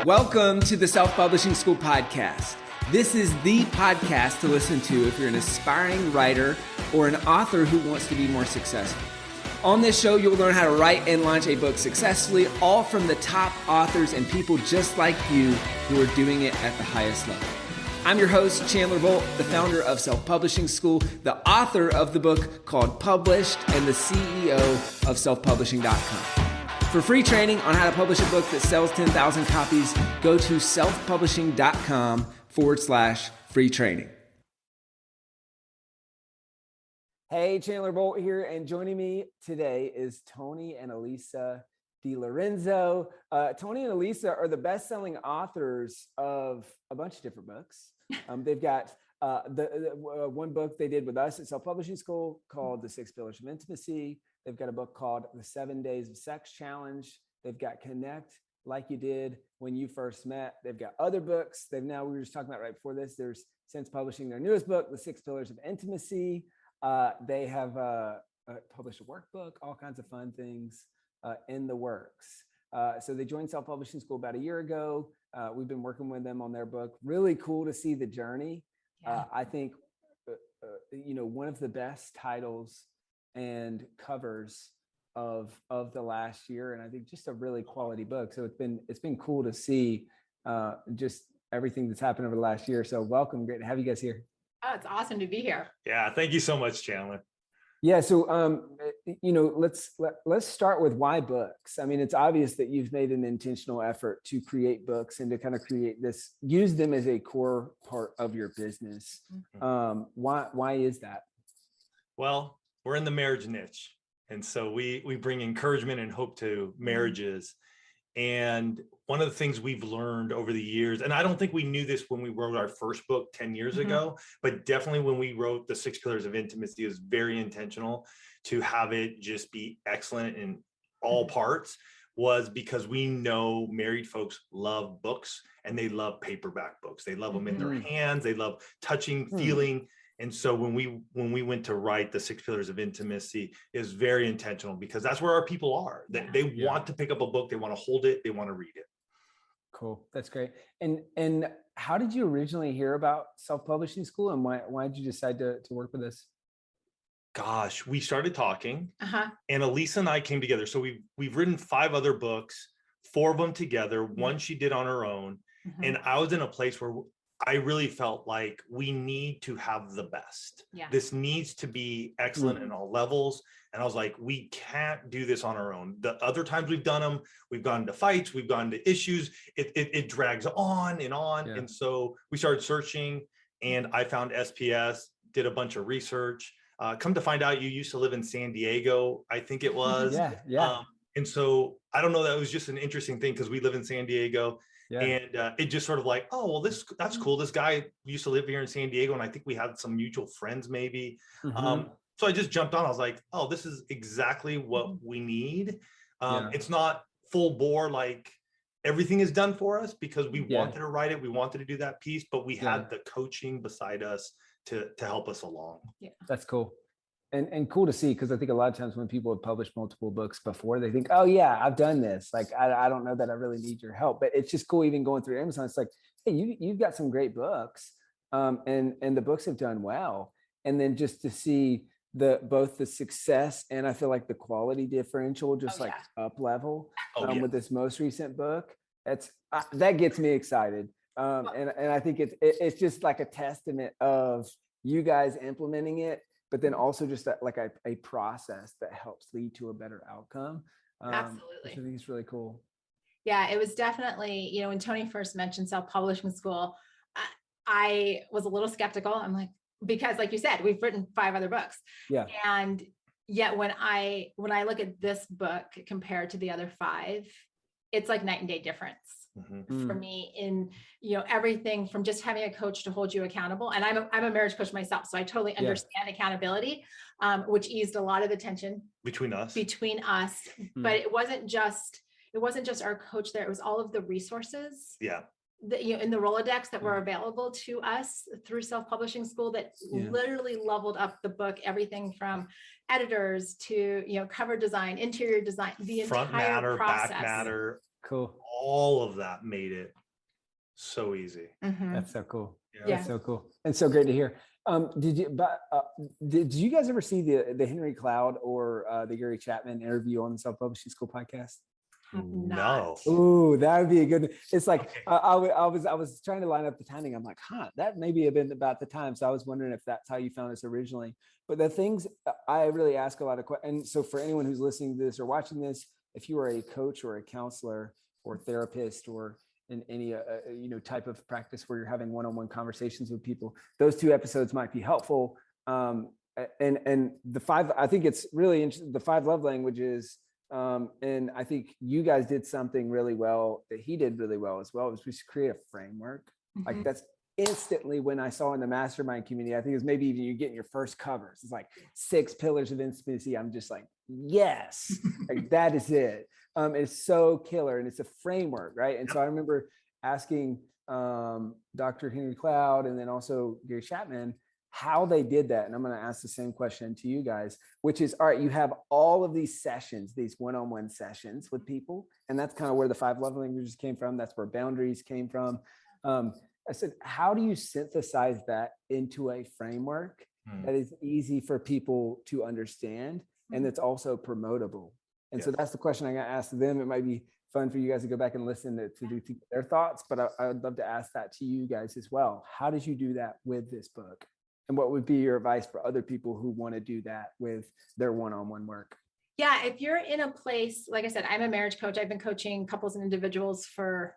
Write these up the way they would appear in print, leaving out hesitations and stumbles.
Welcome to the Self-Publishing School podcast. This is the podcast to listen to if you're an aspiring writer or an author who wants to be more successful. On this show, you'll learn how to write and launch a book successfully, all from the top authors and people just like you who are doing it at the highest level. I'm your host, Chandler Bolt, the founder of Self-Publishing School, the author of the book called Published, and the CEO of selfpublishing.com. For free training on how to publish a book that sells 10,000 copies, go to selfpublishing.com/free training. Hey, Chandler Bolt here, and joining me today is Tony and Alisa DiLorenzo. Tony and Alisa are the best-selling authors of a bunch of different books. They've got one book they did with us at Self-Publishing School called The 6 Pillars of Intimacy. They've got a book called The 7 Days of Sex Challenge. They've got Connect Like You Did When You First Met. They've got other books. We were just talking about right before this, there's since publishing their newest book, The 6 Pillars of Intimacy. They have published a workbook, all kinds of fun things in the works. So they joined Self-Publishing School about a year ago. We've been working with them on their book. Really cool to see the journey. Yeah. I think, one of the best titles and covers of the last year, and I think just a really quality book. So it's been cool to see just everything that's happened over the last year. So welcome, great to have you guys here. Oh, it's awesome to be here. Yeah, thank you so much, Chandler. Yeah, so let's start with why books. I mean, it's obvious that you've made an intentional effort to create books and to kind of use them as a core part of your business. Why is that? Well, we're in the marriage niche, and so we bring encouragement and hope to marriages. And one of the things we've learned over the years, and I don't think we knew this when we wrote our first book 10 years ago, but definitely when we wrote The 6 Pillars of Intimacy, it was very intentional to have it just be excellent in all parts, was because we know married folks love books and they love paperback books. They love them in their hands. They love touching, feeling. And so when we went to write The 6 Pillars of Intimacy, it was very intentional because that's where our people are. They want to pick up a book, they want to hold it, they want to read it. Cool, that's great. And how did you originally hear about Self-Publishing School, and why did you decide to work with us? Gosh, we started talking, and Alisa and I came together. So we've written 5 other books, 4 of them together. One she did on her own, and I was in a place where I really felt like we need to have the best. Yeah. This needs to be excellent in all levels. And I was like, we can't do this on our own. The other times we've done them, we've gone into fights, we've gone to issues. It drags on and on. Yeah. And so we started searching, and I found SPS, did a bunch of research. Come to find out, you used to live in San Diego, I think it was. Yeah. And so I don't know, that was just an interesting thing because we live in San Diego. Yeah. And it just sort of like, oh, well, that's cool. This guy used to live here in San Diego, and I think we had some mutual friends maybe. So I just jumped on. I was like, oh, this is exactly what we need. It's not full bore, like everything is done for us, because we wanted to write it. We wanted to do that piece, but we had the coaching beside us to help us along. Yeah, that's cool. And cool to see, because I think a lot of times when people have published multiple books before, they think, oh yeah, I've done this. Like, I don't know that I really need your help, but it's just cool even going through Amazon. It's like, hey, you've got some great books, and the books have done well. And then just to see both the success and I feel like the quality differential just up level with this most recent book, that gets me excited. And I think it's just like a testament of you guys implementing it, but then also just like a process that helps lead to a better outcome. Absolutely. Which I think is really cool. Yeah, it was definitely, when Tony first mentioned Self-Publishing School, I was a little skeptical. I'm like, because like you said, we've written 5 other books. Yeah. And yet when I look at this book compared to the other 5, it's like night and day difference. For me in, everything from just having a coach to hold you accountable. And I'm a marriage coach myself, so I totally understand accountability, which eased a lot of the tension between us. But it wasn't just our coach there. It was all of the resources. Yeah. In the Rolodex that were available to us through Self-Publishing School that literally leveled up the book, everything from editors to, cover design, interior design, the front entire matter, process. back matter. Cool. all of that made it so easy. That's so cool. Yeah. That's so cool. And so great to hear. Did you guys ever see the Henry Cloud or the Gary Chapman interview on the Self-Publishing School podcast? No. Ooh, that would be a good. It's like I was trying to line up the timing. I'm like, that maybe have been about the time. So I was wondering if that's how you found us originally. But the things I really ask a lot of questions. And so for anyone who's listening to this or watching this, if you are a coach or a counselor or therapist or in any type of practice where you're having one-on-one conversations with people, those 2 episodes might be helpful. And the 5, I think it's really interesting. The 5 love languages. And I think you guys did something really well that he did really well as well, was we should create a framework. Like that's instantly when I saw in the mastermind community, I think it was maybe even you getting your first covers. It's like 6 pillars of intimacy. I'm just like, yes, like that is it. It's so killer and it's a framework, right? And so I remember asking Dr. Henry Cloud and then also Gary Chapman how they did that. And I'm going to ask the same question to you guys, which is, all right, you have all of these sessions, these one-on-one sessions with people. And that's kind of where the 5 love languages came from. That's where boundaries came from. I said, how do you synthesize that into a framework that is easy for people to understand and that's also promotable? And so that's the question I got to ask them. It might be fun for you guys to go back and listen to their thoughts, but I would love to ask that to you guys as well. How did you do that with this book? And what would be your advice for other people who want to do that with their one-on-one work? Yeah, if you're in a place, like I said, I'm a marriage coach. I've been coaching couples and individuals for,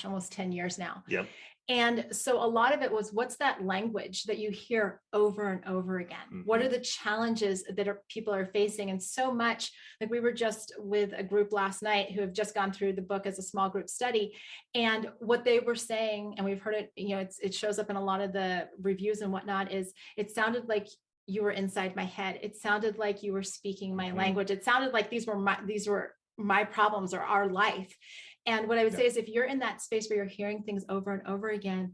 almost 10 years now. Yep. And so a lot of it was, what's that language that you hear over and over again? What are the challenges that people are facing? And so much, like we were just with a group last night who have just gone through the book as a small group study. And what they were saying, and we've heard it, it shows up in a lot of the reviews and whatnot, is it sounded like you were inside my head. It sounded like you were speaking my language. It sounded like these were my problems or our life. And what I would say is, if you're in that space where you're hearing things over and over again,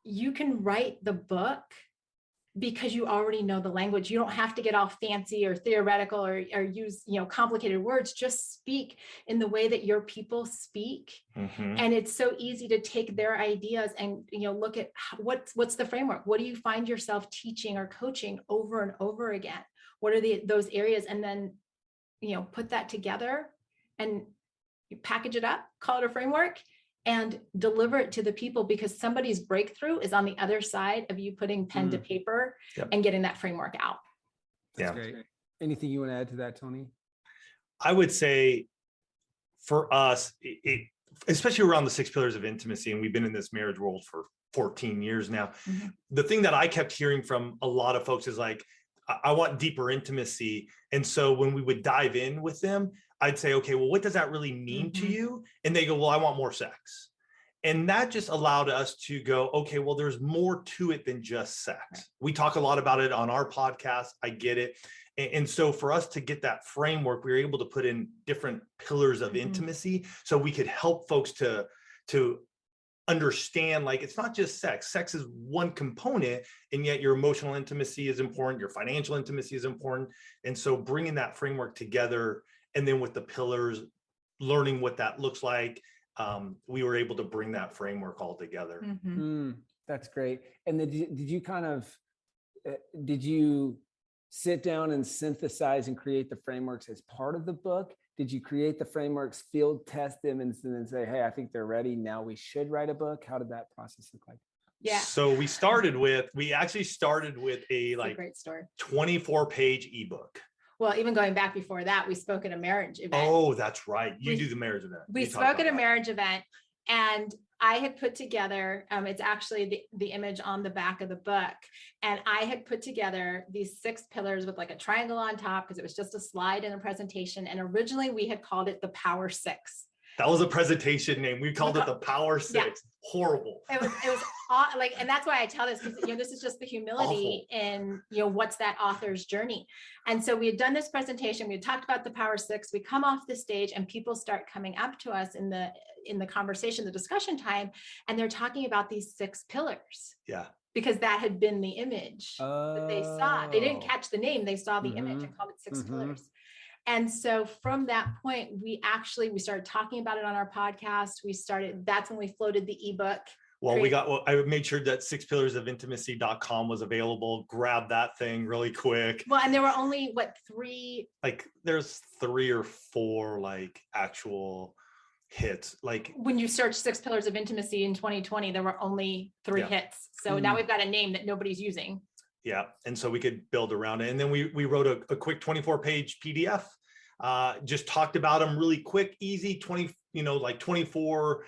you can write the book because you already know the language. You don't have to get all fancy or theoretical or use, complicated words. Just speak in the way that your people speak. And it's so easy to take their ideas and, look at what's the framework? What do you find yourself teaching or coaching over and over again? What are those areas? And then, put that together and you package it up, call it a framework, and deliver it to the people, because somebody's breakthrough is on the other side of you putting pen to paper and getting that framework out. That's great. Anything you want to add to that, Tony? I would say for us, especially around the 6 pillars of intimacy, and we've been in this marriage world for 14 years now. The thing that I kept hearing from a lot of folks is like, I want deeper intimacy. And so when we would dive in with them, I'd say, okay, well, what does that really mean to you? And they go, well, I want more sex. And that just allowed us to go, okay, well, there's more to it than just sex. Right. We talk a lot about it on our podcast. I get it. And so for us to get that framework, we were able to put in different pillars of intimacy so we could help folks to understand, like, it's not just sex. Sex is one component, and yet your emotional intimacy is important. Your financial intimacy is important. And so bringing that framework together, and then with the pillars, learning what that looks like, we were able to bring that framework all together. That's great. And then did you sit down and synthesize and create the frameworks as part of the book? Did you create the frameworks, field test them, and then say, hey, I think they're ready, now we should write a book? How did that process look like? Yeah. So we actually started with a great story. 24-page ebook. Well, even going back before that, we spoke at a marriage event. Oh, that's right. You do the marriage event. We spoke at a marriage event, and I had put together, it's actually the image on the back of the book. And I had put together these 6 pillars with like a triangle on top, because it was just a slide in a presentation. And originally we had called it the Power 6. That was a presentation name. We called it the Power 6. Yeah. Horrible. It was like, and that's why I tell this, because this is just the humility in what's that author's journey. And so we had done this presentation. We had talked about the Power 6. We come off the stage, and people start coming up to us in the conversation, the discussion time, and they're talking about these 6 pillars. Yeah. Because that had been the image that they saw. They didn't catch the name. They saw the image and called it 6 pillars. And so from that point, we started talking about it on our podcast. That's when we floated the ebook. Well, I made sure that sixpillarsofintimacy.com was available. Grab that thing really quick. Well, and there were only three? Like there's 3 or 4 like actual hits. Like when you search 6 Pillars of Intimacy in 2020, there were only 3 hits. So now we've got a name that nobody's using. Yeah. And so we could build around it. And then we wrote a quick 24-page PDF. Just talked about them really quick, easy, 24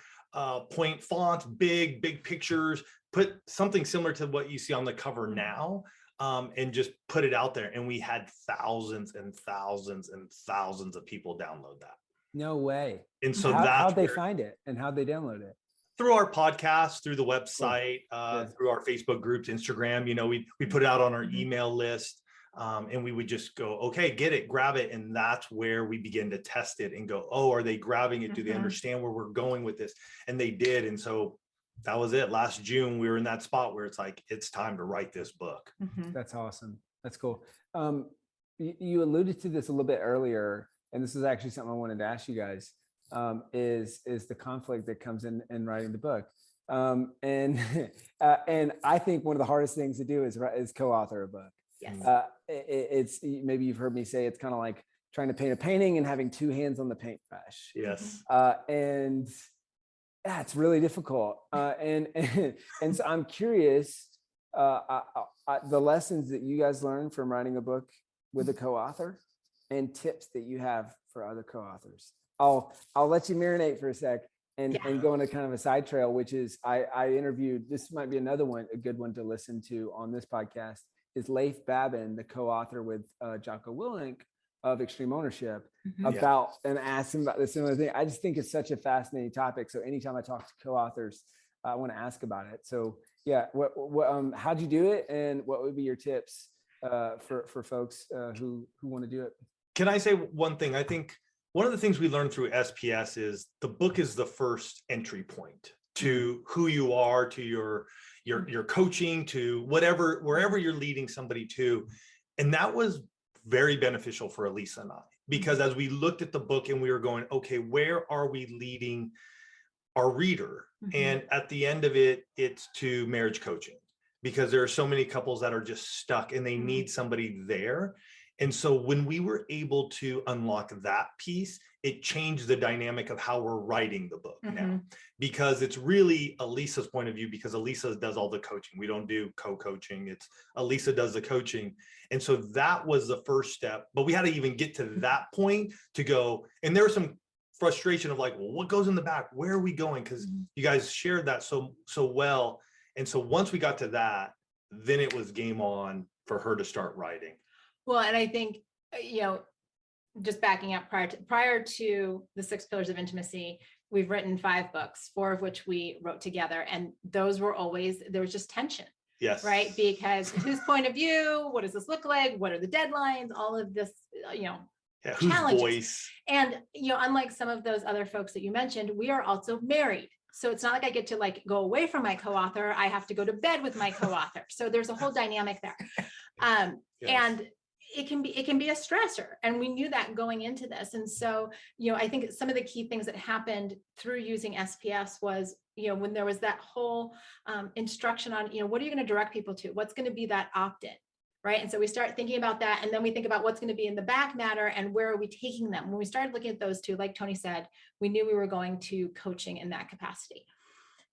point font, big pictures, put something similar to what you see on the cover now, and just put it out there. And we had thousands and thousands and thousands of people download that. No way. And so how'd they find it and how'd they download it? Through our podcast, through the website, through our Facebook groups, Instagram. We put it out on our email list, and we would just go, okay, get it, grab it. And that's where we begin to test it and go, oh, are they grabbing it? Do they understand where we're going with this? And they did. And so that was it. Last June, we were in that spot where it's like, it's time to write this book. That's awesome. That's cool. You alluded to this a little bit earlier, and this is actually something I wanted to ask you guys. Is the conflict that comes in writing the book, and I think one of the hardest things to do is co-author a book. Yes. It's maybe you've heard me say it's kind of like trying to paint a painting and having 2 hands on the paintbrush. Yes. And it's really difficult. And so I'm curious, the lessons that you guys learned from writing a book with a co-author, and tips that you have for other co-authors. I'll let you marinate for a sec and go on a kind of a side trail, which is I interviewed, this might be another one, a good one to listen to on this podcast, is Leif Babin, the co-author with Jocko Willink of Extreme Ownership, about, and asked him about this similar thing. I just think it's such a fascinating topic. So anytime I talk to co-authors, I want to ask about it. So yeah, how'd you do it? And what would be your tips for folks who want to do it? Can I say one thing? I think one of the things we learned through SPS is the book is the first entry point to who you are, to your coaching, to wherever you're leading somebody to. And that was very beneficial for Alisa and I, because as we looked at the book and we were going, okay, where are we leading our reader? And at the end of it, it's to marriage coaching, because there are so many couples that are just stuck and they need somebody there. And so when we were able to unlock that piece, it changed the dynamic of how we're writing the book now, because it's really Alisa's point of view, because Alisa does all the coaching. We don't do co-coaching. It's Alisa does the coaching. And so that was the first step, but we had to even get to that point to go. And there was some frustration of like, well, what goes in the back? Where are we going? Because you guys shared that so well. And so once we got to that, then it was game on for her to start writing. Well, and I think, just backing up prior to the 6 Pillars of Intimacy, we've written 5 books, 4 of which we wrote together. And those were always, there was just tension. Yes. Right. Because whose point of view, what does this look like? What are the deadlines? All of this, whose challenges. Voice. And, unlike some of those other folks that you mentioned, we are also married. So it's not like I get to go away from my co-author. I have to go to bed with my co-author. So there's a whole dynamic there. And it can be a stressor. And we knew that going into this. And so, I think some of the key things that happened through using SPS was, when there was that whole instruction on, what are you going to direct people to? What's going to be that opt-in? Right. And so we start thinking about that. And then we think about what's going to be in the back matter and where are we taking them? When we started looking at those two, like Tony said, we knew we were going to coaching in that capacity.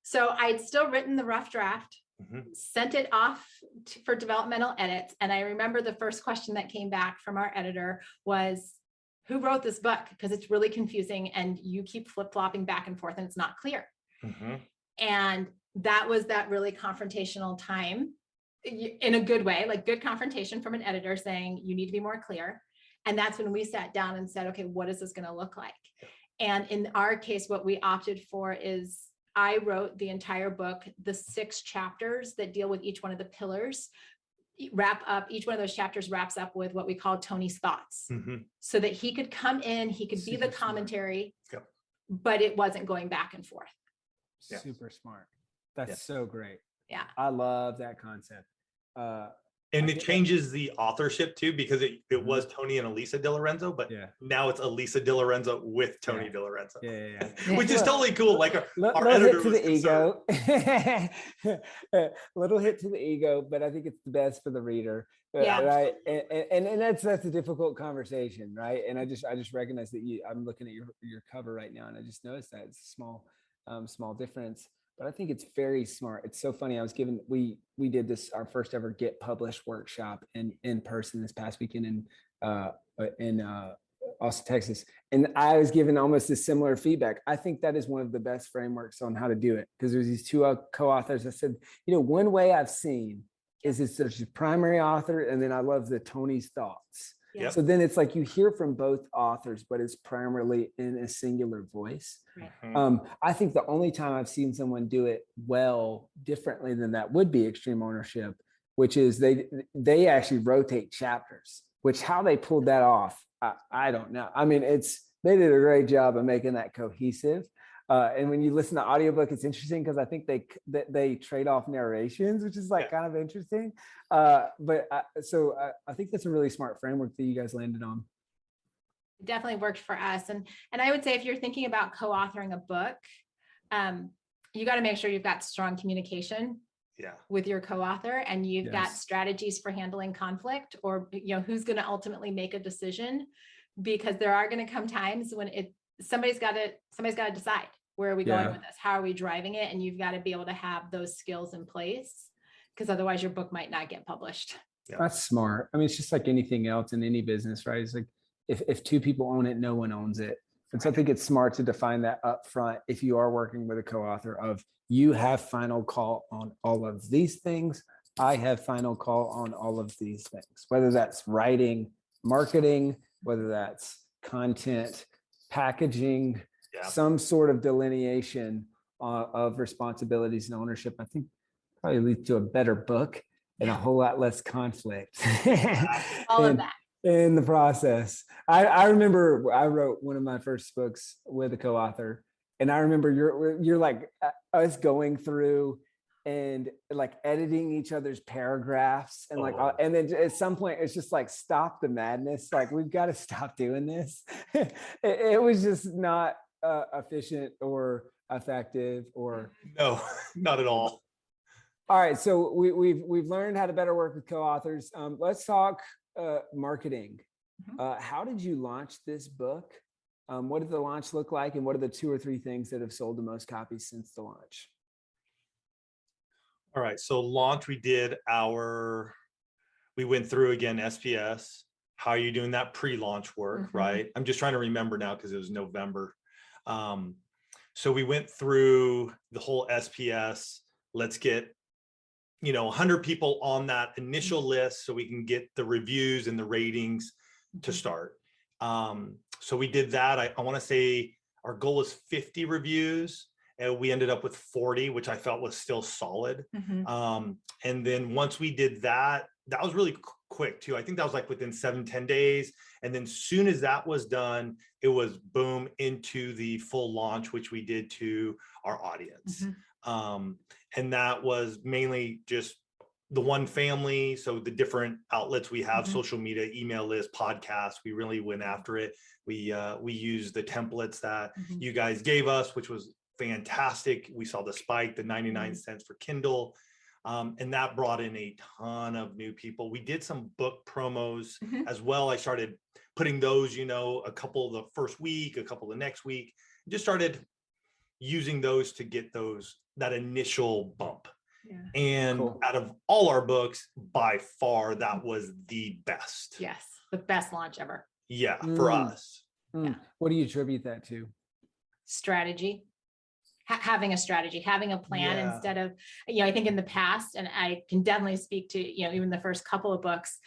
So I'd still written the rough draft, sent it off for developmental edits. And I remember the first question that came back from our editor was, who wrote this book? Because it's really confusing and you keep flip-flopping back and forth and it's not clear. And that was that really confrontational time, in a good way, like good confrontation from an editor saying, you need to be more clear. And that's when we sat down and said, okay, what is this going to look like? And in our case, what we opted for is I wrote the entire book, the 6 chapters that deal with each one of the pillars wrap up. Each one of those chapters wraps up with what we call Tony's thoughts, so that he could come in, he could be the commentary, but it wasn't going back and forth. Super smart. That's so great. Yeah. I love that concept. And it changes the authorship too, because it was Tony and Alisa DiLorenzo, but Yeah. now it's Alisa DiLorenzo with Tony Yeah. DiLorenzo. Yeah. Which is totally cool. Like our little editor hit to was the ego. Little hit to the ego, but I think it's the best for the reader. Yeah. Right. And that's a difficult conversation, right? And I just recognize that I'm looking at your cover right now, and I just noticed that it's a small difference. But I think it's very smart. It's so funny. We did this, our first ever Get Published workshop in person this past weekend in Austin, Texas. And I was given almost a similar feedback. I think that is one of the best frameworks on how to do it, because there's these two co-authors. I said, one way I've seen is there's a primary author, and then I love the Tony's thoughts. Yeah. So then it's like you hear from both authors, but it's primarily in a singular voice. Right. I think the only time I've seen someone do it well differently than that would be Extreme Ownership, which is they actually rotate chapters, which how they pulled that off, I don't know. I mean, they did a great job of making that cohesive. And when you listen to audiobook, it's interesting because I think they trade off narrations, which is kind of interesting. But I think that's a really smart framework that you guys landed on. It definitely worked for us. And I would say if you're thinking about co-authoring a book, you got to make sure you've got strong communication with your co-author, and you've got strategies for handling conflict, or who's going to ultimately make a decision, because there are going to come times when somebody's got to decide, where are we going with this? How are we driving it? And you've got to be able to have those skills in place, because otherwise your book might not get published. Yeah. That's smart. I mean, it's just like anything else in any business, right? It's like if two people own it, no one owns it. And so I think it's smart to define that up front. If you are working with a co-author, of you have final call on all of these things, I have final call on all of these things, whether that's writing, marketing, whether that's content, packaging, some sort of delineation of responsibilities and ownership. I think probably leads to a better book and a whole lot less conflict. All of that. In the process. I remember I wrote one of my first books with a co-author, and I remember you're like us going through and like editing each other's paragraphs, and and then at some point it's just like, stop the madness. Like, we've got to stop doing this. It was just not efficient or effective, or no, not at all. All right, so we've learned how to better work with co-authors. Let's talk marketing. How did you launch this book? What did the launch look like, and what are the 2 or 3 things that have sold the most copies since the launch? All right, so launch, we went through again SPS. How are you doing that pre-launch work, right? I'm just trying to remember now because it was November. So we went through the whole SPS. Let's get 100 people on that initial list so we can get the reviews and the ratings to start. So we did that. I want to say our goal was 50 reviews, and we ended up with 40, which I felt was still solid. And then once we did that was really quick too. I think that was like within 7-10 days. And then soon as that was done, it was boom into the full launch, which we did to our audience. And that was mainly just the one family. So the different outlets we have, social media, email list, podcasts, we really went after it. We used the templates that you guys gave us, which was fantastic. We saw the spike, the 99 cents for Kindle. And that brought in a ton of new people. We did some book promos as well. I started putting those, a couple the first week, a couple the next week, just started using those to get that initial bump. And out of all our books, by far, that was the best. Yes, the best launch ever. Yeah, for us. What do you attribute that to? Strategy. Having a strategy, having a plan instead of, I think in the past, and I can definitely speak to, even the first couple of books,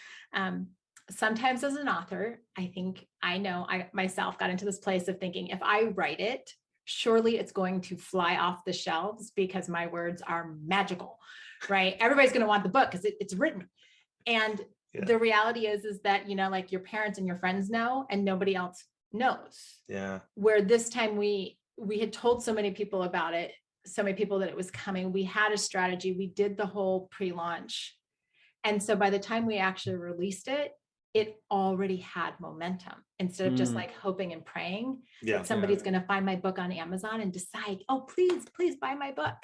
sometimes as an author, I myself got into this place of thinking, if I write it, surely it's going to fly off the shelves because my words are magical, right? Everybody's going to want the book because it's written. And the reality is that, like your parents and your friends know, and nobody else knows. Yeah. Where this time we had told so many people about it, so many people that it was coming. We had a strategy. We did the whole pre-launch. And so by the time we actually released it, it already had momentum instead of just like hoping and praying that somebody's going to find my book on Amazon and decide, oh, please buy my book.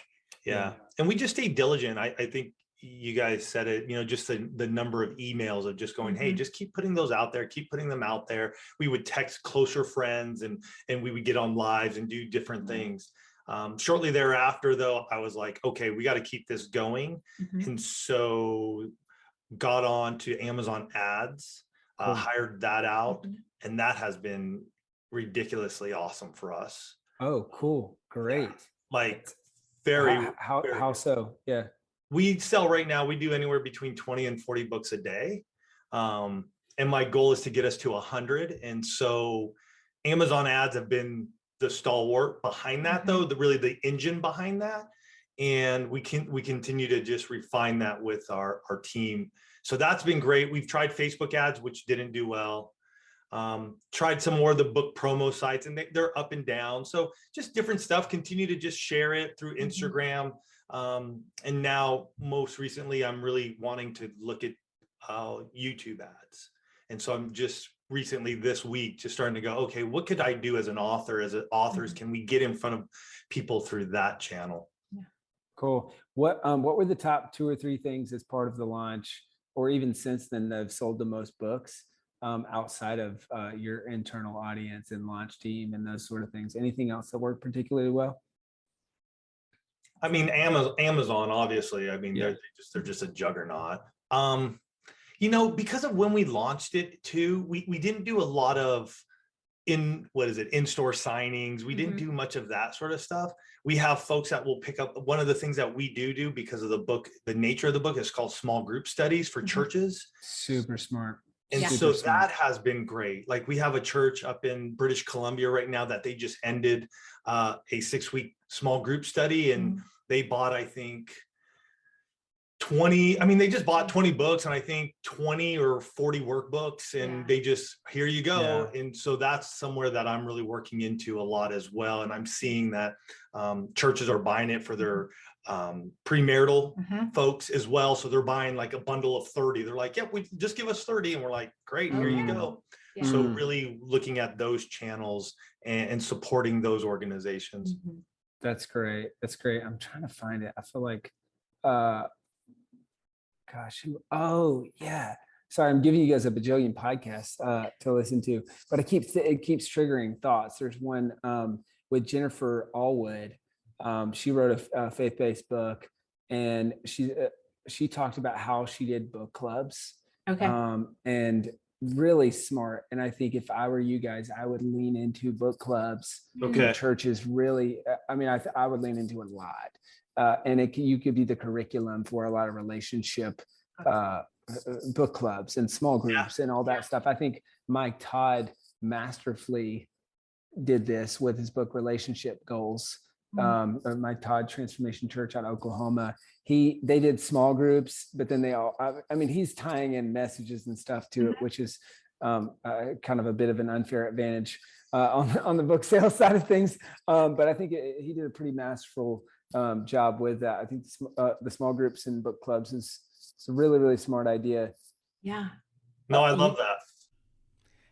Yeah. And we just stay diligent. I think you guys said it, just the number of emails of just going, hey, just keep putting those out there, keep putting them out there. We would text closer friends and we would get on lives and do different things. Shortly thereafter, though, I was like, okay, we got to keep this going. And so got on to Amazon ads, hired that out, and that has been ridiculously awesome for us. Oh, cool. Great. Like very, how so? Yeah. We sell right now, we do anywhere between 20 and 40 books a day. And my goal is to get us to 100. And so Amazon ads have been the stalwart behind that, though, really the engine behind that. And we continue to just refine that with our team. So that's been great. We've tried Facebook ads, which didn't do well. Tried some more of the book promo sites, and they're up and down. So just different stuff. Continue to just share it through Instagram. And now most recently, I'm really wanting to look at YouTube ads. And so I'm just recently this week just starting to go, okay, what could I do as an author, authors? Can we get in front of people through that channel? Cool. What were the top 2 or 3 things as part of the launch, or even since then, that have sold the most books outside of your internal audience and launch team and those sort of things? Anything else that worked particularly well? I mean, Amazon, obviously. I mean, they're just a juggernaut. Because of when we launched it too, we didn't do a lot of in-store signings. We didn't do much of that sort of stuff. We have folks that will pick up. One of the things that we do because of the book, the nature of the book, is called small group studies for churches. Super smart. And so that has been great. Like we have a church up in British Columbia right now that they just ended a 6-week small group study, and they bought, I think, 20. I mean, they just bought 20 books and I think 20 or 40 workbooks, and they just, here you go. And so that's somewhere that I'm really working into a lot as well. And I'm seeing that churches are buying it for their premarital folks as well. So they're buying like a bundle of 30. They're like, we just give us 30. And we're like, great, here you go. So really looking at those channels and supporting those organizations. That's great. That's great. I'm trying to find it. I feel like, sorry, I'm giving you guys a bajillion podcasts to listen to, but it keeps triggering thoughts. There's one with Jennifer Allwood. She wrote a faith-based book, and she talked about how she did book clubs. And really smart. And I think if I were you guys, I would lean into book clubs. Churches really, I would lean into a lot. And you could be the curriculum for a lot of relationship book clubs and small groups and all that stuff. I think Mike Todd masterfully did this with his book Relationship Goals. Mike Todd Transformation Church out of Oklahoma. They did small groups, but then he's tying in messages and stuff to it, which is kind of a bit of an unfair advantage on the book sales side of things. But I think he did a pretty masterful job with that. I think the small groups and book clubs is a really, really smart idea. Yeah. No, I love that.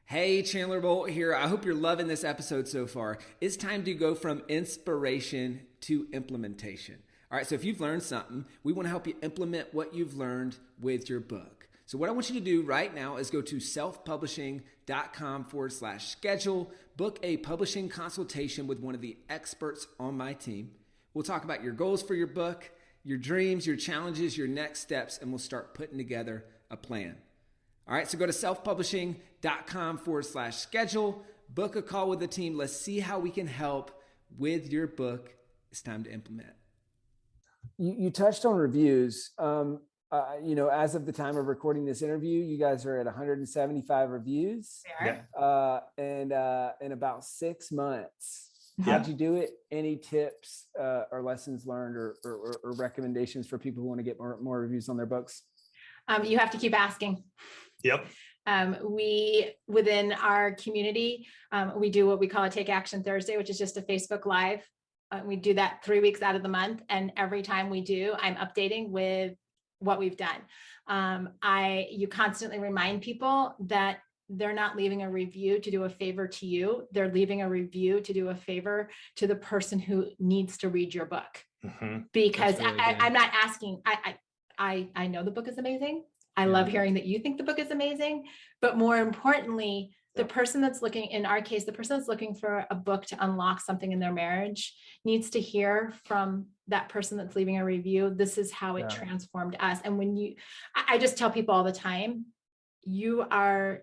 Hey, Chandler Bolt here. I hope you're loving this episode so far. It's time to go from inspiration to implementation. All right, so if you've learned something, we want to help you implement what you've learned with your book. So what I want you to do right now is go to selfpublishing.com/schedule, book a publishing consultation with one of the experts on my team. We'll talk about your goals for your book, your dreams, your challenges, your next steps, and we'll start putting together a plan. All right, so go to selfpublishing.com/schedule, book a call with the team. Let's see how we can help with your book. It's time to implement. You touched on reviews. As of the time of recording this interview, you guys are at 175 reviews. In about 6 months. How'd you do it? Any tips or lessons learned or recommendations for people who want to get more reviews on their books? You have to keep asking. Yep. We, within our community, we do what we call a Take Action Thursday, which is just a Facebook Live. We do that 3 weeks out of the month. And every time we do, I'm updating with what we've done. You constantly remind people that they're not leaving a review to do a favor to you. They're leaving a review to do a favor to the person who needs to read your book. Because really I'm not asking, I know the book is amazing. I love hearing that you think the book is amazing, but more importantly, the person that's looking, in our case, the person that's looking for a book to unlock something in their marriage needs to hear from that person that's leaving a review. This is how it transformed us. And when I just tell people all the time, you are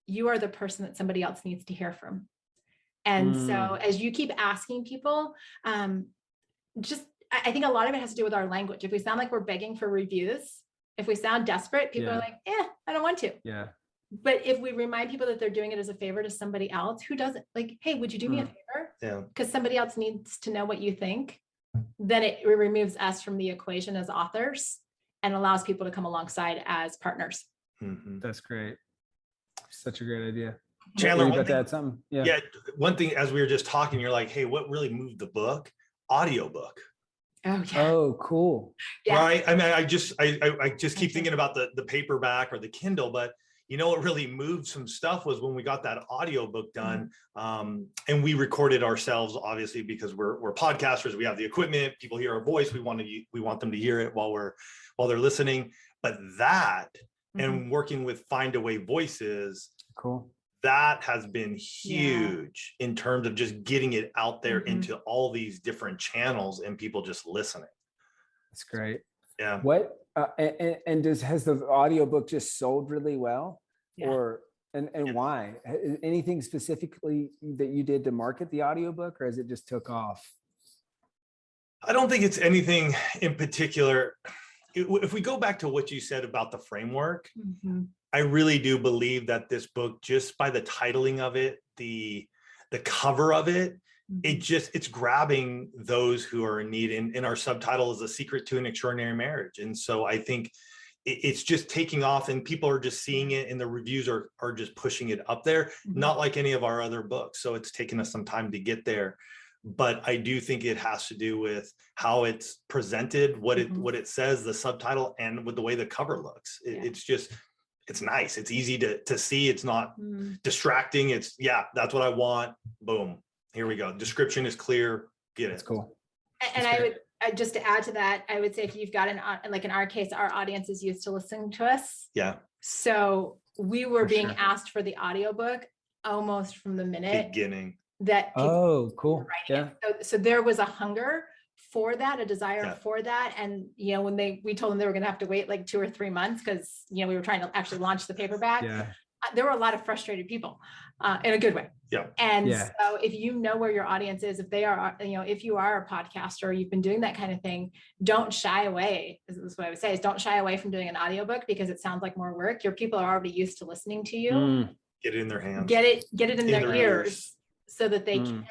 the person that somebody else needs to hear from. And so as you keep asking people, I think a lot of it has to do with our language. If we sound like we're begging for reviews, if we sound desperate, people are like, I don't want to. Yeah. But if we remind people that they're doing it as a favor to somebody else who doesn't, like, hey, would you do me a favor? Yeah. Because somebody else needs to know what you think. Then it removes us from the equation as authors and allows people to come alongside as partners. That's great. Such a great idea. Chandler, one thing, as we were just talking, you're like, hey, what really moved the book? Audiobook. Oh, yeah. Oh, cool. Yeah. Right. I mean, I just keep thinking about the paperback or the Kindle, but you know what really moved some stuff was when we got that audiobook done. And we recorded ourselves, obviously, because we're podcasters. We have the equipment, people hear our voice. We want them to hear it while they're listening. But that and working with Find a Way Voices, cool. That has been huge in terms of just getting it out there into all these different channels and people just listening. That's great. Yeah. What has the audiobook just sold really well? Or why? Anything specifically that you did to market the audiobook, or has it just took off? I don't think it's anything in particular. If we go back to what you said about the framework, I really do believe that this book, just by the titling of it, the cover of it, it's grabbing those who are in need. And our subtitle is A Secret to an Extraordinary Marriage. And so I think it's just taking off and people are just seeing it and the reviews are just pushing it up there, not like any of our other books. So it's taken us some time to get there. But I do think it has to do with how it's presented, what it says, the subtitle, and with the way the cover looks. It's nice. It's easy to see. It's not distracting. That's what I want. Boom. Here we go. Description is clear. Get it. That's cool. And I would, just to add to that, I would say if you've got like in our case, our audience is used to listening to us. Yeah. So we were being asked for the audiobook almost from the minute beginning that people cool. Yeah. So there was a hunger for that, a desire for that. And, when we told them they were going to have to wait like 2 or 3 months because, we were trying to actually launch the paperback. There were a lot of frustrated people in a good way. Yeah. And so if you know where your audience is, if they are, if you are a podcaster, you've been doing that kind of thing, don't shy away. This is what I would say is don't shy away from doing an audiobook because it sounds like more work. Your people are already used to listening to you. Get it in their hands. Get it in their ears so that they can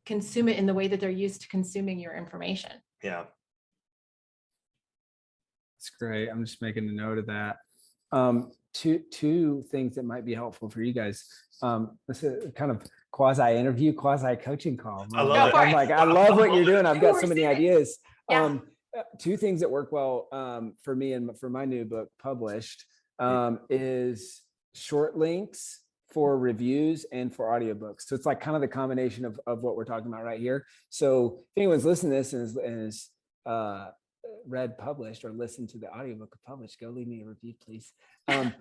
consume it in the way that they're used to consuming your information. Yeah. That's great. I'm just making a note of that. Two things that might be helpful for you guys. This is kind of quasi-interview, quasi-coaching call. I love it. I love what you're doing. I've got so many ideas. Two things that work well for me and for my new book published is short links for reviews and for audiobooks. So it's like kind of the combination of what we're talking about right here. So if anyone's listening to this and is read published or listened to the audiobook published, go leave me a review, please. But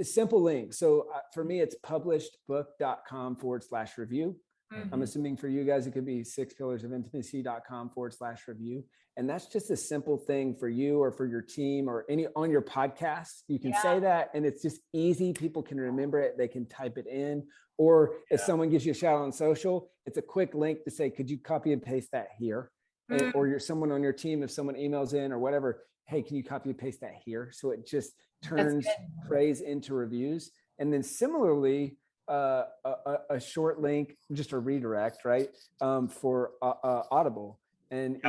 simple link. So for me, it's publishedbook.com/review. I'm assuming for you guys, it could be 6pillarsofintimacy.com/review. And that's just a simple thing for you or for your team or on your podcast. You can say that and it's just easy. People can remember it. They can type it in. Or if someone gives you a shout out on social, it's a quick link to say, could you copy and paste that here? Or you're someone on your team, if someone emails in or whatever, hey, can you copy and paste that here? So it just turns praise into reviews. And then similarly, a short link, just a redirect, right? For Audible. And,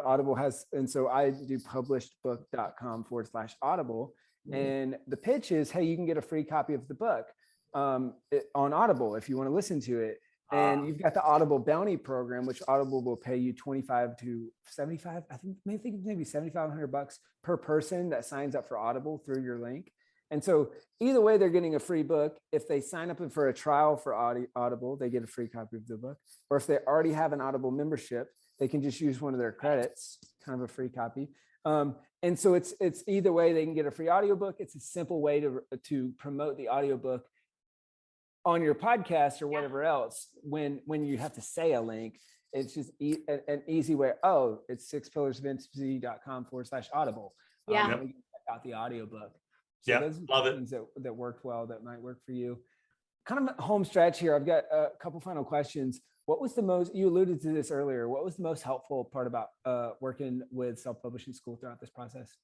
Audible has, and so I do publishedbook.com/Audible. And the pitch is, hey, you can get a free copy of the book on Audible if you want to listen to it. And you've got the Audible Bounty program, which Audible will pay you 25 to 75. I think maybe $7,500 per person that signs up for Audible through your link. And so either way, they're getting a free book. If they sign up for a trial for Audible, they get a free copy of the book. Or if they already have an Audible membership, they can just use one of their credits, kind of a free copy. And so it's either way, they can get a free audiobook. It's a simple way to promote the audiobook on your podcast or whatever else. When you have to say a link, it's just an easy way. Oh, it's 6pillarsofmc.com/audible. Let me check out the audiobook. So those are things that worked well, that might work for you. Kind of home stretch here. I've got a couple final questions. What was you alluded to this earlier, what was the most helpful part about working with Self-Publishing School throughout this process?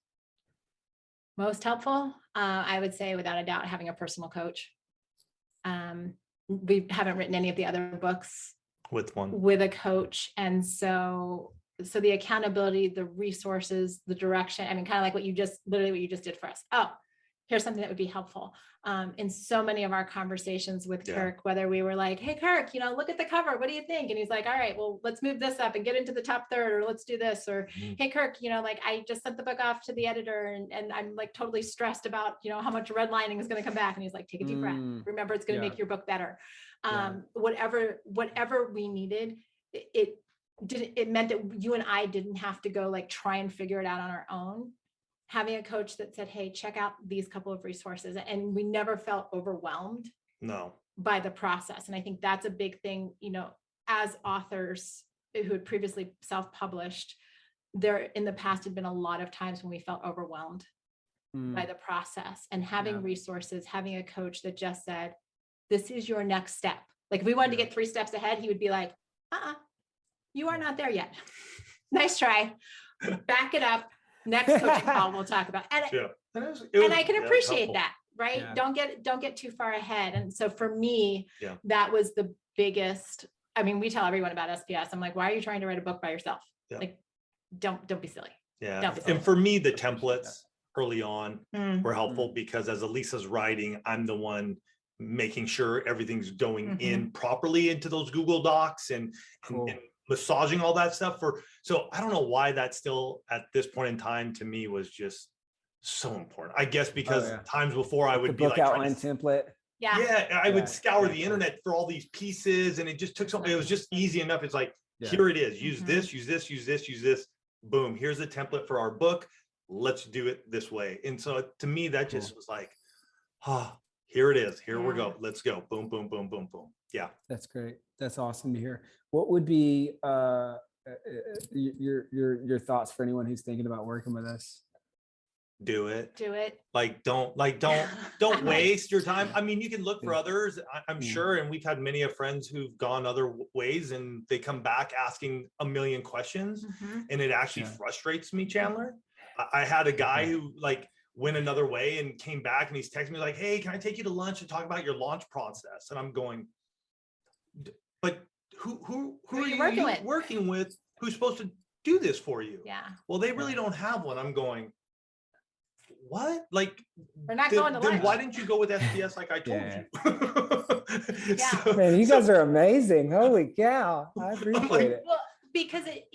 Most helpful, I would say without a doubt, having a personal coach. We haven't written any of the other books with a coach. And so the accountability, the resources, the direction, I mean, kind of like what you just did for us. Oh, here's something that would be helpful. In so many of our conversations with Kirk, whether we were like, hey, Kirk, look at the cover. What do you think? And he's like, all right, well, let's move this up and get into the top third, or let's do this. Or, hey, Kirk, I just sent the book off to the editor and I'm like totally stressed about, how much redlining is going to come back. And he's like, take a deep breath. Remember, it's going to make your book better. Whatever we needed, it meant that you and I didn't have to go like try and figure it out on our own. Having a coach that said, hey, check out these couple of resources. And we never felt overwhelmed by the process. And I think that's a big thing, as authors who had previously self-published, there in the past had been a lot of times when we felt overwhelmed by the process, and having resources, having a coach that just said, this is your next step. Like if we wanted to get 3 steps ahead, he would be like, you are not there yet. Nice try. Back it up. Next coaching call we'll talk about. And I can appreciate that, right? Yeah. Don't get too far ahead. And so for me, that was the biggest. I mean, we tell everyone about SPS. I'm like, why are you trying to write a book by yourself? Yeah. Like, don't be silly. Yeah. Don't be silly. And for me, the templates early on were helpful because as Alisa's writing, I'm the one making sure everything's going in properly into those Google Docs and massaging all that stuff so I don't know why that still at this point in time to me was just so important. I guess because times before I would be like outline template. I would scour the internet for all these pieces and it just took something. It was just easy enough. It's like, here it is. Use this, use this, use this, use this. Boom. Here's the template for our book. Let's do it this way. And so to me, that just was like, here it is. Here we go. Let's go. Boom, boom, boom, boom, boom. Yeah. That's great. That's awesome to hear. What would be your thoughts for anyone who's thinking about working with us? Do it. Don't don't waste your time. I mean, you can look for others, I'm sure. And we've had many of friends who've gone other ways and they come back asking a million questions. And it actually frustrates me, Chandler. I had a guy who went another way and came back and he's texting me like, hey, can I take you to lunch and talk about your launch process? And I'm going, but who are you working with who's supposed to do this for you? Yeah. Well, they really don't have one. I'm going, what? Like, we're not going to lunch. Then why didn't you go with SPS like I told you? So, man, you guys are amazing. Holy cow. I appreciate it. Well, because it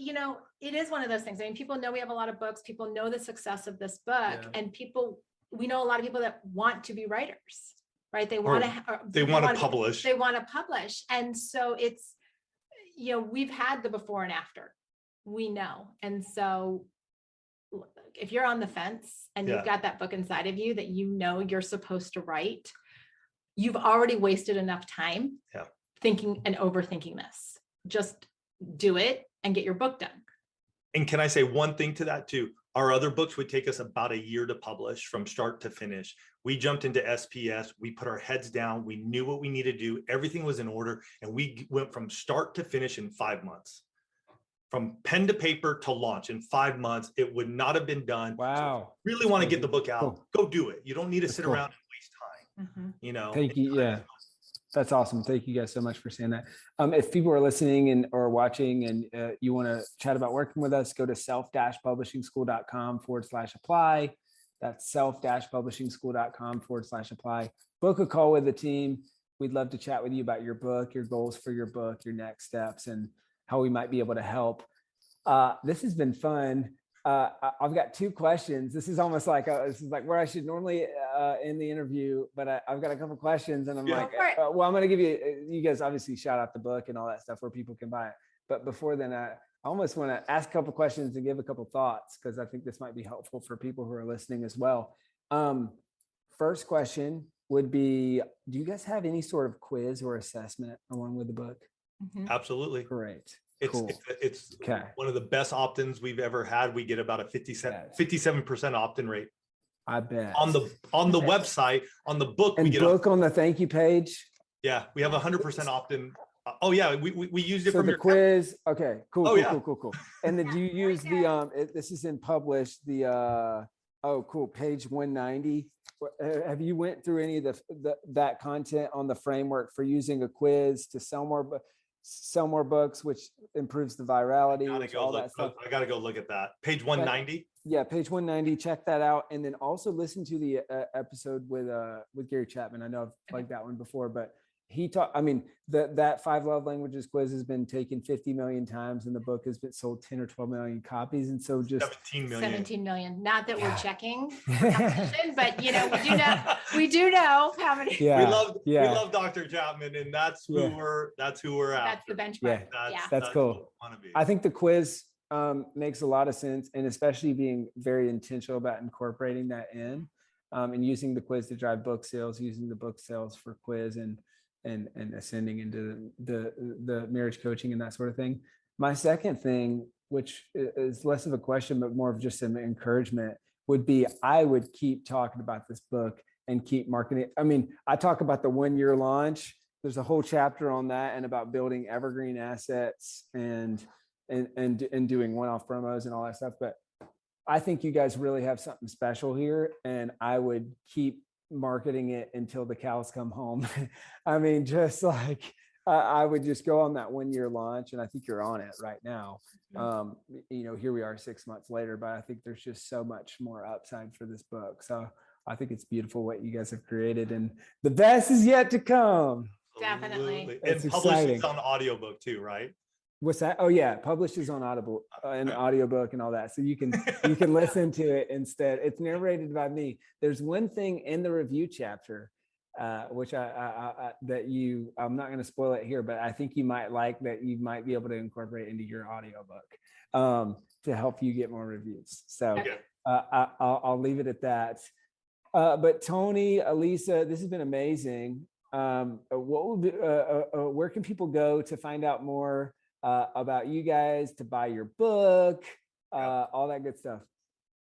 is one of those things. I mean, people know we have a lot of books. People know the success of this book, and we know a lot of people that want to be writers, right? They want to publish. They want to publish. And so it's, we've had the before and after, we know. And so if you're on the fence and you've got that book inside of you that you're supposed to write, you've already wasted enough time thinking and overthinking this. Just do it and get your book done. And can I say one thing to that too? Our other books would take us about a year to publish from start to finish. We jumped into SPS. We put our heads down. We knew what we needed to do. Everything was in order. And we went from start to finish in 5 months. From pen to paper to launch in 5 months. It would not have been done. Wow. So really want to get the book out. Go do it. You don't need to sit around and waste time. Thank you. Yeah. That's awesome. Thank you guys so much for saying that. If people are listening or watching and you want to chat about working with us, go to self-publishingschool.com/apply. That's self-publishingschool.com/apply. Book a call with the team. we'd love to chat with you about your book, your goals for your book, your next steps, and how we might be able to help. This has been fun. I've got 2 questions. This is almost like this is like where I should normally end the interview, but I've got a couple questions, and I'm like, well, I'm going to give you guys obviously shout out the book and all that stuff where people can buy it. But before then, I almost want to ask a couple questions and give a couple thoughts, because I think this might be helpful for people who are listening as well. First question would be, do you guys have any sort of quiz or assessment along with the book? Absolutely. Great. It's cool. It's Okay. One of the best opt-ins we've ever had. We get about a 57% opt-in rate. I bet. On the website, on the book, and we get book on the thank you page. Yeah, we have 100% opt-in. Oh yeah, we used it so from the your quiz. Okay, cool. Oh, cool, yeah. cool. And then do you use this is in published, page 190. Have you went through any of that content on the framework for using a quiz to sell more books, which improves the virality, all that stuff? I gotta go look at that. Page 190. Yeah, page 190. Check that out, and then also listen to the episode with Gary Chapman. I know I've plugged that one before, but he talked. I mean, that 5 love languages quiz has been taken 50 million times, and the book has been sold 10 or 12 million copies, and so just 17 million. Not that we're checking, but we do know how many. Yeah, we love Dr. Chapman, and that's who we're after. That's the benchmark. That's cool. I think the quiz makes a lot of sense, and especially being very intentional about incorporating that in, and using the quiz to drive book sales, using the book sales for quiz, and ascending into the marriage coaching and that sort of thing. My second thing, which is less of a question, but more of just an encouragement, would be I would keep talking about this book and keep marketing it. I mean, I talk about the 1-year launch. There's a whole chapter on that and about building evergreen assets and doing one-off promos and all that stuff. But I think you guys really have something special here, and I would keep marketing it until the cows come home. I mean, just like I would just go on that 1-year launch, and I think you're on it right now. Here we are 6 months later, but I think there's just so much more upside for this book. So I think it's beautiful what you guys have created, and the best is yet to come. Definitely. And published on audiobook too, right? What's that? Oh yeah, published is on Audible and audiobook and all that. So you can listen to it instead. It's narrated by me. There's one thing in the review chapter, which I'm not going to spoil it here, but I think you might like that you might be able to incorporate into your audiobook to help you get more reviews. So I'll leave it at that. But Tony, Alisa, this has been amazing. Where can people go to find out more about you guys, to buy your book, all that good stuff?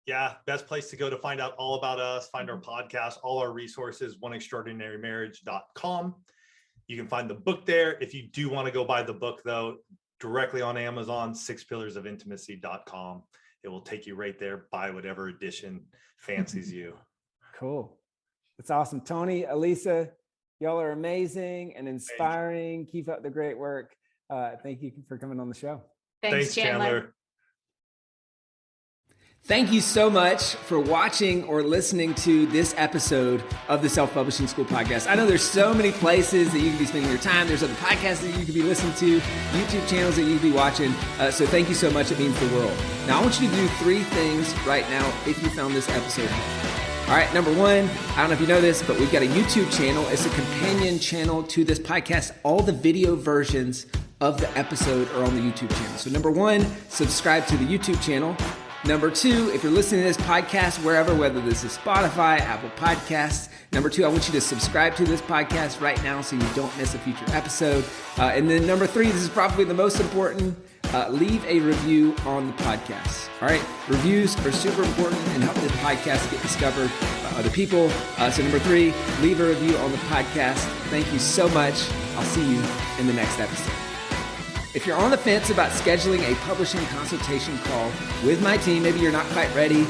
Yeah, best place to go to find out all about us, find our podcast, all our resources, oneextraordinarymarriage.com. You can find the book there. If you do want to go buy the book, though, directly on Amazon, 6pillarsofintimacy.com. It will take you right there. Buy whatever edition fancies you. Cool. That's awesome. Tony, Alisa, y'all are amazing and inspiring. Keep up the great work. Thank you for coming on the show. Thanks, Chandler. Thank you so much for watching or listening to this episode of the Self-Publishing School podcast. I know there's so many places that you can be spending your time. There's other podcasts that you could be listening to, YouTube channels that you could be watching. So thank you so much. It means the world. Now, I want you to do 3 things right now if you found this episode helpful. All right, number 1, I don't know if you know this, but we've got a YouTube channel. It's a companion channel to this podcast. All the video versions of the episode are on the YouTube channel. So number 1, subscribe to the YouTube channel. Number 2, if you're listening to this podcast wherever, whether this is Spotify, Apple Podcasts, number 2, I want you to subscribe to this podcast right now so you don't miss a future episode. And then number 3, this is probably the most important, leave a review on the podcast. All right, reviews are super important and help the podcast get discovered by other people. So number 3, leave a review on the podcast. Thank you so much. I'll see you in the next episode. If you're on the fence about scheduling a publishing consultation call with my team, maybe you're not quite ready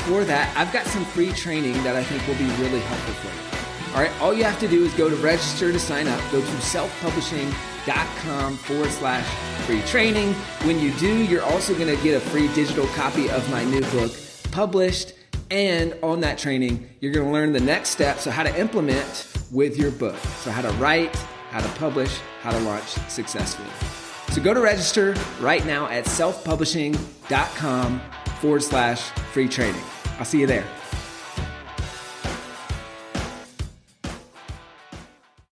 for that, I've got some free training that I think will be really helpful for you. All right, all you have to do is go to register to sign up. Go to selfpublishing.com/free training. When you do, you're also going to get a free digital copy of my new book, Published. And on that training, you're going to learn the next steps of how to implement with your book. So how to write, how to publish, how to launch successfully. So go to register right now at selfpublishing.com/free training. I'll see you there.